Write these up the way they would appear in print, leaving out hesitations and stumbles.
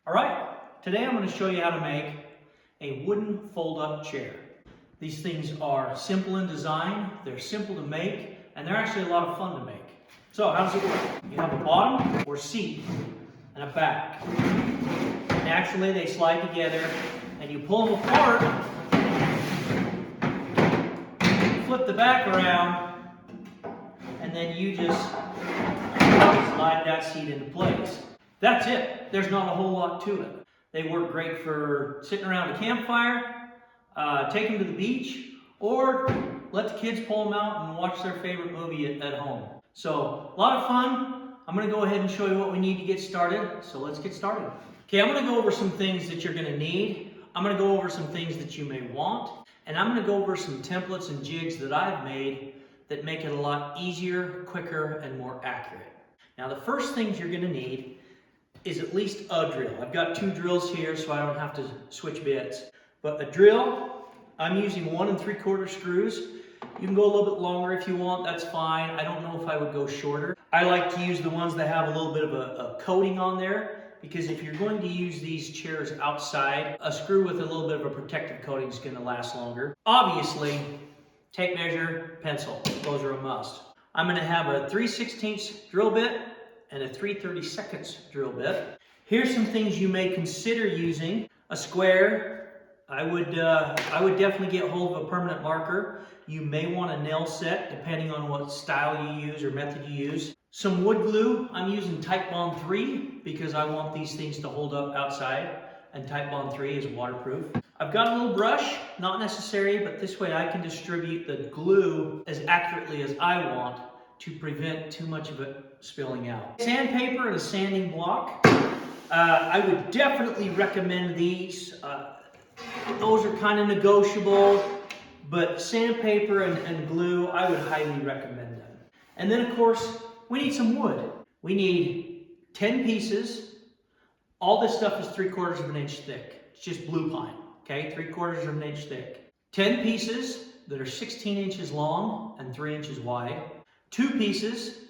All right, today I'm going to show you how to make a wooden fold-up chair. These things are simple in design, they're simple to make, and they're actually a lot of fun to make. So how does it work? You have a bottom or seat and a back. Naturally they slide together and you pull them apart, flip the back around, and then you just slide that seat into place. That's it. There's not a whole lot to it. They work great for sitting around a campfire, take them to the beach, or let the kids pull them out and watch their favorite movie at home. So, a lot of fun. I'm going to go ahead and show you what we need to get started. So let's get started. Okay, I'm going to go over some things that you're going to need. I'm going to go over some things that you may want. And I'm going to go over some templates and jigs that I've made that make it a lot easier, quicker, and more accurate. Now the first things you're going to need is at least a drill. I've got 2 drills here so I don't have to switch bits. But a drill, I'm using 1 3/4 screws. You can go a little bit longer if you want, that's fine. I don't know if I would go shorter. I like to use the ones that have a little bit of a coating on there, because if you're going to use these chairs outside, a screw with a little bit of a protective coating is going to last longer. Obviously, tape measure, pencil, those are a must. I'm going to have a 3/16 drill bit and a 3/32 drill bit. Here's some things you may consider using. A square. I would definitely get hold of a permanent marker. You may want a nail set depending on what style you use or method you use. Some wood glue. I'm using Titebond 3 because I want these things to hold up outside, and Titebond 3 is waterproof. I've got a little brush, not necessary, but this way I can distribute the glue as accurately as I want to prevent too much of it spilling out. Sandpaper and a sanding block. I would definitely recommend these. Those are kind of negotiable, but sandpaper and glue, I would highly recommend them. And then of course, we need some wood. We need 10 pieces. All this stuff is 3/4 inch thick. It's just blue pine, okay? 3/4 inch thick. 10 pieces that are 16 inches long and 3 inches wide. 2 pieces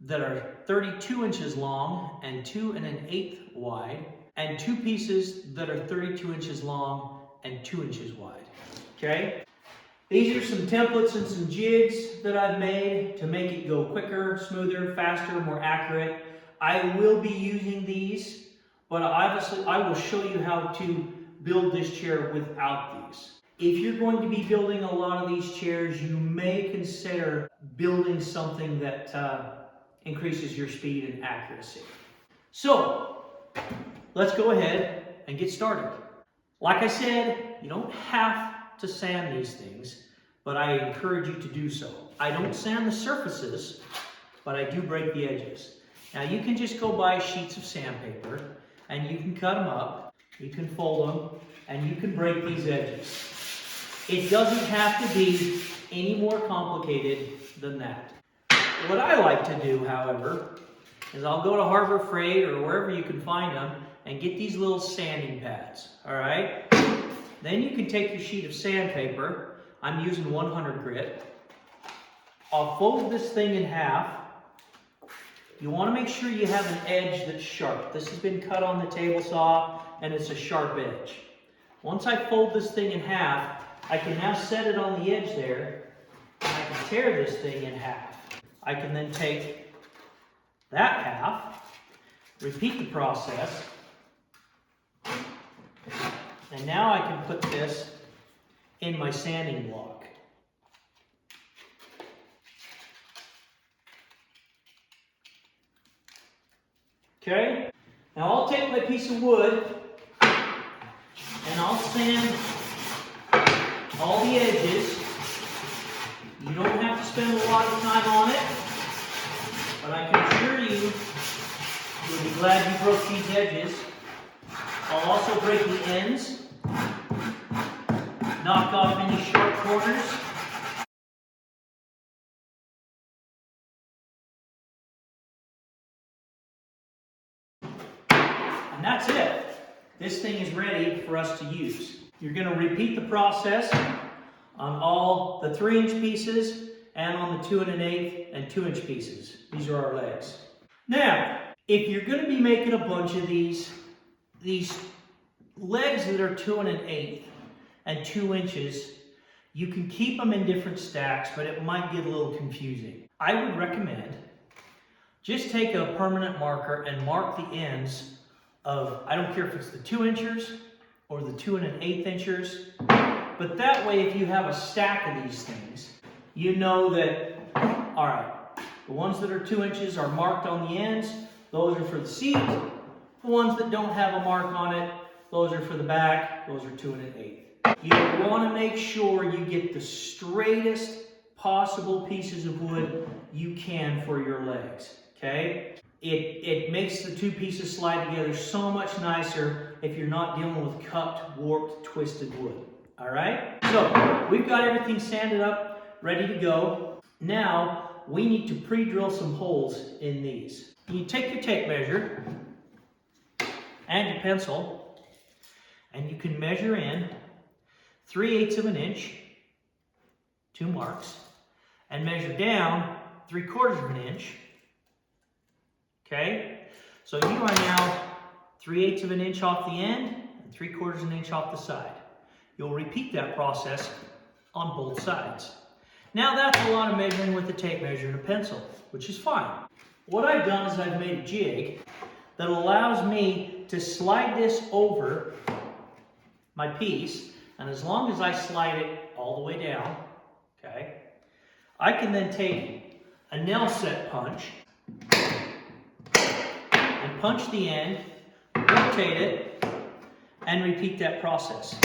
that are 32 inches long and 2 1/8 wide. And 2 pieces that are 32 inches long and 2 inches wide, okay? These are some templates and some jigs that I've made to make it go quicker, smoother, faster, more accurate. I will be using these, but obviously I will show you how to build this chair without these. If you're going to be building a lot of these chairs, you may consider building something that increases your speed and accuracy. So, let's go ahead and get started. Like I said, you don't have to sand these things, but I encourage you to do so. I don't sand the surfaces, but I do break the edges. Now you can just go buy sheets of sandpaper and you can cut them up, you can fold them, and you can break these edges. It doesn't have to be any more complicated than that. What I like to do, however, is I'll go to Harbor Freight or wherever you can find them and get these little sanding pads, all right? Then you can take your sheet of sandpaper. I'm using 100 grit. I'll fold this thing in half. You want to make sure you have an edge that's sharp. This has been cut on the table saw and it's a sharp edge. Once I fold this thing in half, I can now set it on the edge there and I can tear this thing in half. I can then take that half, repeat the process, and now I can put this in my sanding block. Okay, now I'll take my piece of wood and I'll sand all the edges. You don't have to spend a lot of time on it, but I can assure you, you'll be glad you broke these edges. I'll also break the ends, knock off any short corners. And that's it. This thing is ready for us to use. You're going to repeat the process on all the 3-inch pieces and on the 2 1/8 and 2-inch pieces. These are our legs. Now, if you're going to be making a bunch of these, these legs that are 2 1/8 and 2 inches, you can keep them in different stacks, but it might get a little confusing. I would recommend just take a permanent marker and mark the ends of, I don't care if it's the 2 inchers or the 2 1/8 inchers, but that way if you have a stack of these things, you know that, all right, the ones that are 2 inches are marked on the ends, those are for the seat. The ones that don't have a mark on it, those are for the back, those are 2 1/8. You want to make sure you get the straightest possible pieces of wood you can for your legs, okay? It makes the two pieces slide together so much nicer if you're not dealing with cupped, warped, twisted wood, all right? So, we've got everything sanded up, ready to go. Now, we need to pre-drill some holes in these. You take your tape measure and your pencil, and you can measure in 3/8 of an inch, 2 marks, and measure down 3/4 of an inch. Okay, so you are now 3/8 of an inch off the end and 3/4 of an inch off the side. You'll repeat that process on both sides. Now that's a lot of measuring with a tape measure and a pencil, which is fine. What I've done is I've made a jig that allows me to slide this over my piece, and as long as I slide it all the way down, okay, I can then take a nail set punch and punch the end, rotate it, and repeat that process.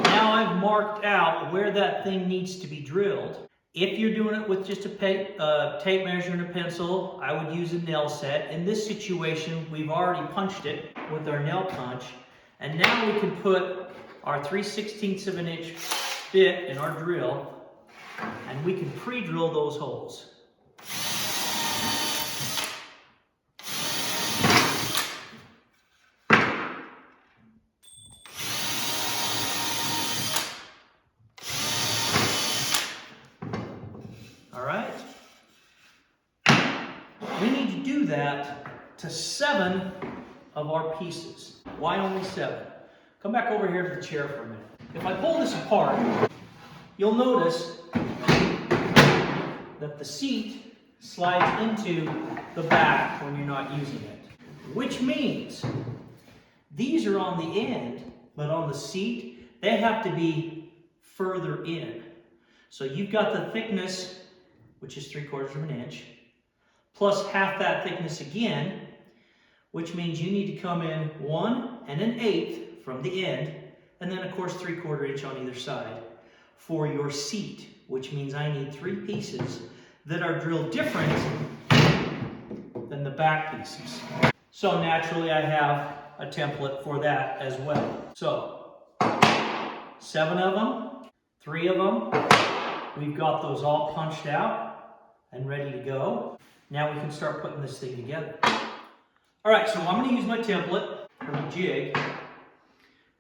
Now I've marked out where that thing needs to be drilled. If you're doing it with just a tape measure and a pencil, I would use a nail set. In this situation, we've already punched it with our nail punch, and now we can put our 3/16 of an inch bit in our drill, and we can pre-drill those holes. All right. We need to do that to 7 of our pieces. Why only 7? Come back over here to the chair for a minute. If I pull this apart, you'll notice that the seat slides into the back when you're not using it, which means these are on the end, but on the seat, they have to be further in. So you've got the thickness, which is 3/4 of an inch, plus half that thickness again, which means you need to come in 1 1/8 from the end, and then of course 3/4 inch on either side for your seat, which means I need 3 pieces that are drilled different than the back pieces. So naturally I have a template for that as well. So 7 of them, 3 of them, we've got those all punched out and ready to go. Now we can start putting this thing together. All right, so I'm going to use my template for the jig.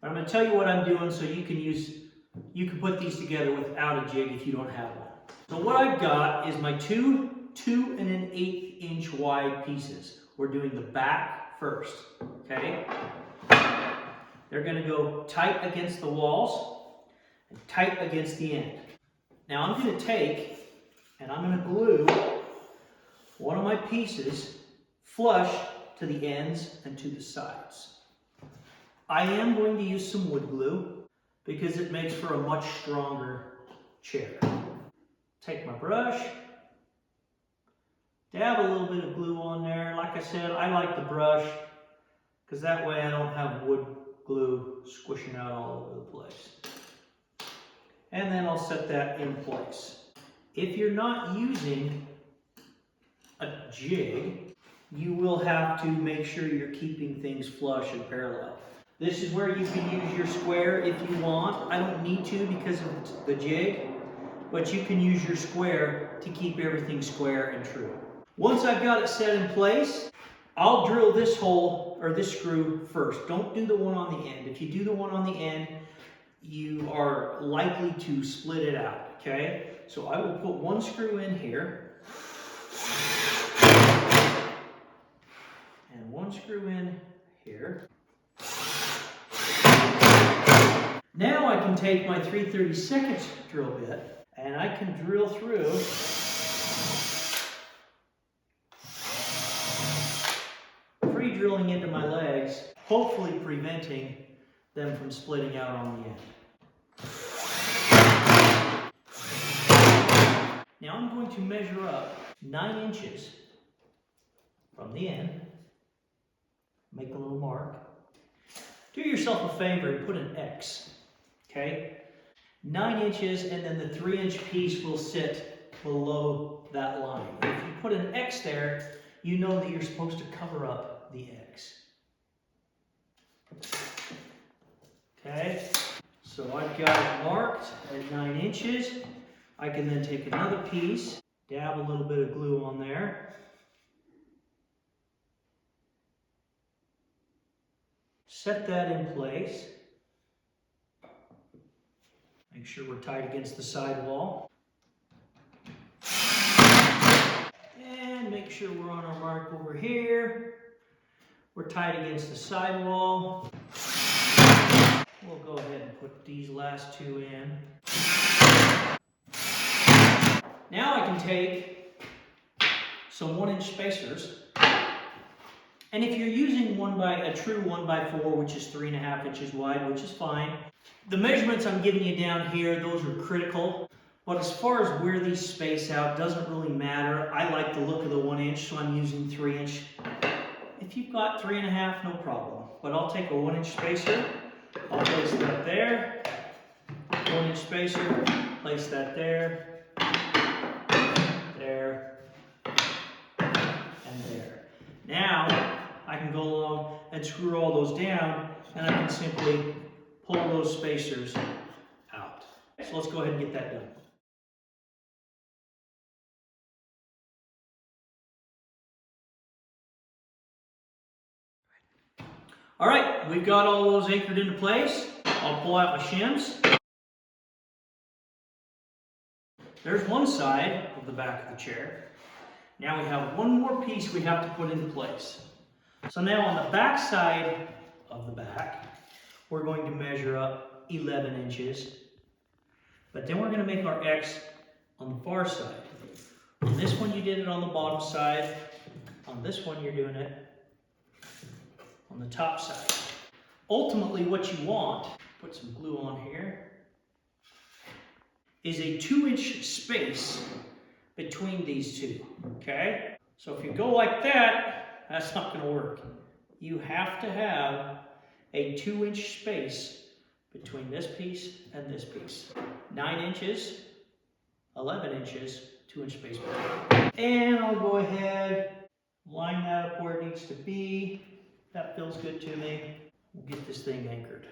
I'm going to tell you what I'm doing so you can put these together without a jig if you don't have one. So what I've got is my two 2 1/8 inch wide pieces. We're doing the back first, okay? They're going to go tight against the walls and tight against the end. Now I'm going to take and I'm going to glue one of my pieces flush to the ends and to the sides. I am going to use some wood glue because it makes for a much stronger chair. Take my brush, dab a little bit of glue on there. Like I said, I like the brush because that way I don't have wood glue squishing out all over the place. And then I'll set that in place. If you're not using a jig, you will have to make sure you're keeping things flush and parallel. This is where you can use your square if you want. I don't need to because of the jig, but you can use your square to keep everything square and true. Once I've got it set in place, I'll drill this hole or this screw first. Don't do the one on the end. If you do the one on the end, you are likely to split it out, okay? So I will put one screw in here and And one screw in here. Now I can take my 3/32 drill bit and I can drill through pre-drilling into my legs, hopefully preventing them from splitting out on the end. Now I'm going to measure up 9 inches from the end, make a little mark. Do yourself a favor and put an X, okay? 9 inches, and then the 3-inch piece will sit below that line. If you put an X there, you know that you're supposed to cover up the X. Okay, so I've got it marked at 9 inches. I can then take another piece, dab a little bit of glue on there. Set that in place. Make sure we're tight against the sidewall. And make sure we're on our mark over here. We're tight against the sidewall. We'll go ahead and put these last 2 in. Now I can take some 1-inch spacers. And if you're using a true 1x4, which is 3.5 inches wide, which is fine. The measurements I'm giving you down here, those are critical. But as far as where these space out, doesn't really matter. I like the look of the 1-inch, so I'm using 3-inch. If you've got 3.5, no problem. But I'll take a 1-inch spacer. I'll place that there. 1-inch spacer, place that there. There. And there. Now, I can go along and screw all those down, and I can simply pull those spacers out. So let's go ahead and get that done. All right, we've got all those anchored into place. I'll pull out my shims. There's one side of the back of the chair. Now we have one more piece we have to put into place. So now on the back side of the back, we're going to measure up 11 inches. But then we're going to make our X on the far side. On this one you did it on the bottom side. On this one you're doing it on the top side. Ultimately what you want, put some glue on here, is a 2-inch space between these two, okay? So if you go like that, that's not going to work. You have to have a 2-inch space between this piece and this piece. 9 inches, 11 inches, 2-inch space between. And I'll go ahead, line that up where it needs to be. That feels good to me. We'll get this thing anchored.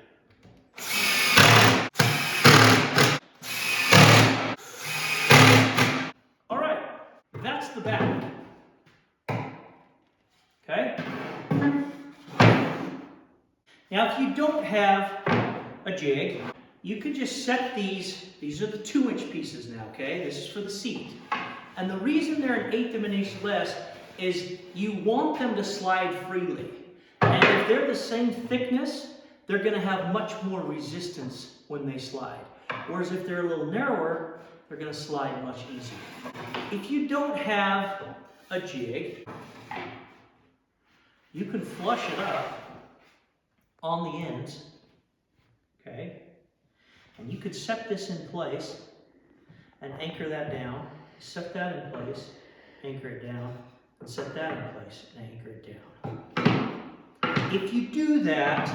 All right, that's the back. Okay? Now, if you don't have a jig, you can just set these are the 2-inch pieces now, okay? This is for the seat. And the reason they're 1/8 of an inch less is you want them to slide freely. And if they're the same thickness, they're going to have much more resistance when they slide. Whereas if they're a little narrower, they're going to slide much easier. If you don't have a jig, you can flush it up on the ends, okay? And you could set this in place and anchor that down, set that in place, anchor it down, and set that in place and anchor it down. If you do that,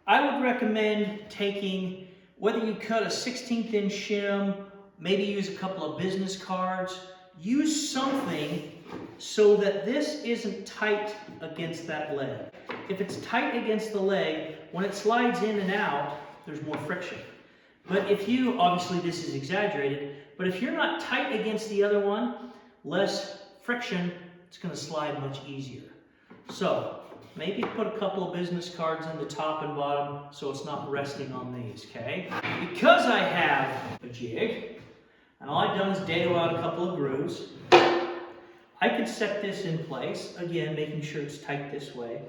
I would recommend taking, whether you cut a 1/16 inch shim, maybe use a couple of business cards, use something so that this isn't tight against that leg. If it's tight against the leg, when it slides in and out, there's more friction. But if you, obviously this is exaggerated, but if you're not tight against the other one, less friction, it's going to slide much easier. So, maybe put a couple of business cards in the top and bottom so it's not resting on these, okay? Because I have a jig, and all I've done is dado out a couple of grooves, I could set this in place, again, making sure it's tight this way.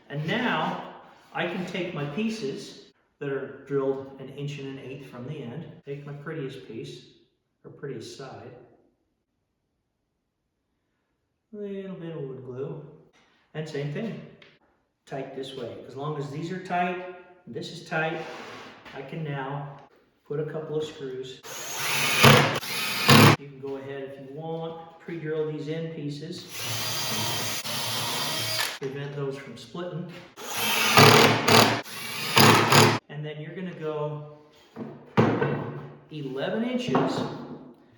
And now I can take my pieces that are drilled 1 1/8 inches from the end, take my prettiest piece, or prettiest side, a little bit of wood glue, and same thing, tight this way. As long as these are tight, and this is tight, I can now put a couple of screws. You can go ahead if you want, pre-drill these end pieces, prevent those from splitting. And then you're going to go 11 inches,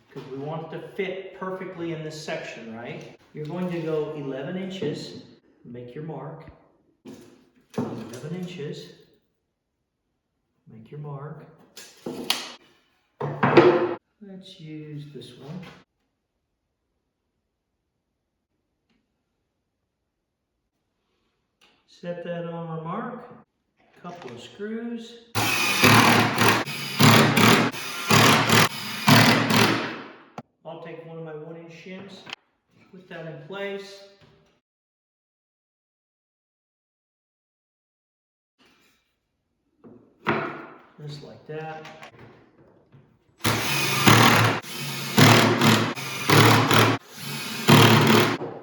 because we want it to fit perfectly in this section, right? You're going to go 11 inches, make your mark, 11 inches, make your mark. Let's use this one. Set that on our mark, couple of screws. I'll take one of my 1-inch shims, put that in place. Just like that.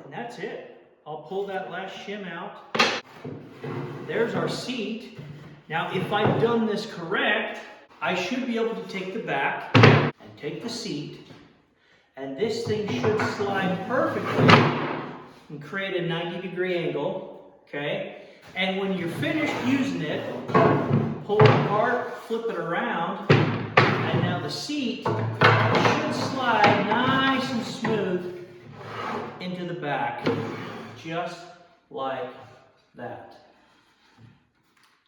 And that's it. I'll pull that last shim out. There's our seat. Now, if I've done this correct, I should be able to take the back and take the seat, and this thing should slide perfectly and create a 90-degree angle, okay? And when you're finished using it, pull it apart, flip it around, and now the seat should slide nice and smooth into the back, just like that.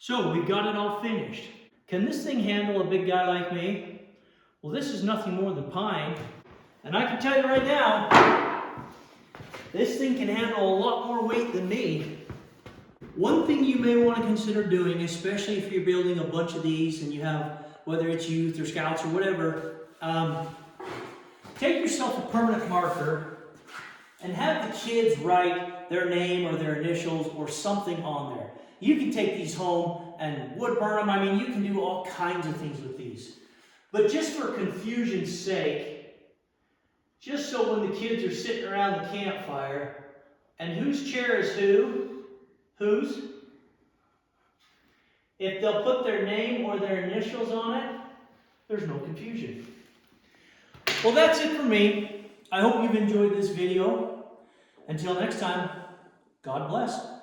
So we've got it all finished. Can this thing handle a big guy like me? Well, this is nothing more than pine. And I can tell you right now, this thing can handle a lot more weight than me. One thing you may want to consider doing, especially if you're building a bunch of these and you have, whether it's youth or scouts or whatever, take yourself a permanent marker and have the kids write their name or their initials or something on there. You can take these home and wood burn them. I mean, you can do all kinds of things with these. But just for confusion's sake, just so when the kids are sitting around the campfire, and whose chair is who? Whose? If they'll put their name or their initials on it, there's no confusion. Well, that's it for me. I hope you've enjoyed this video. Until next time, God bless.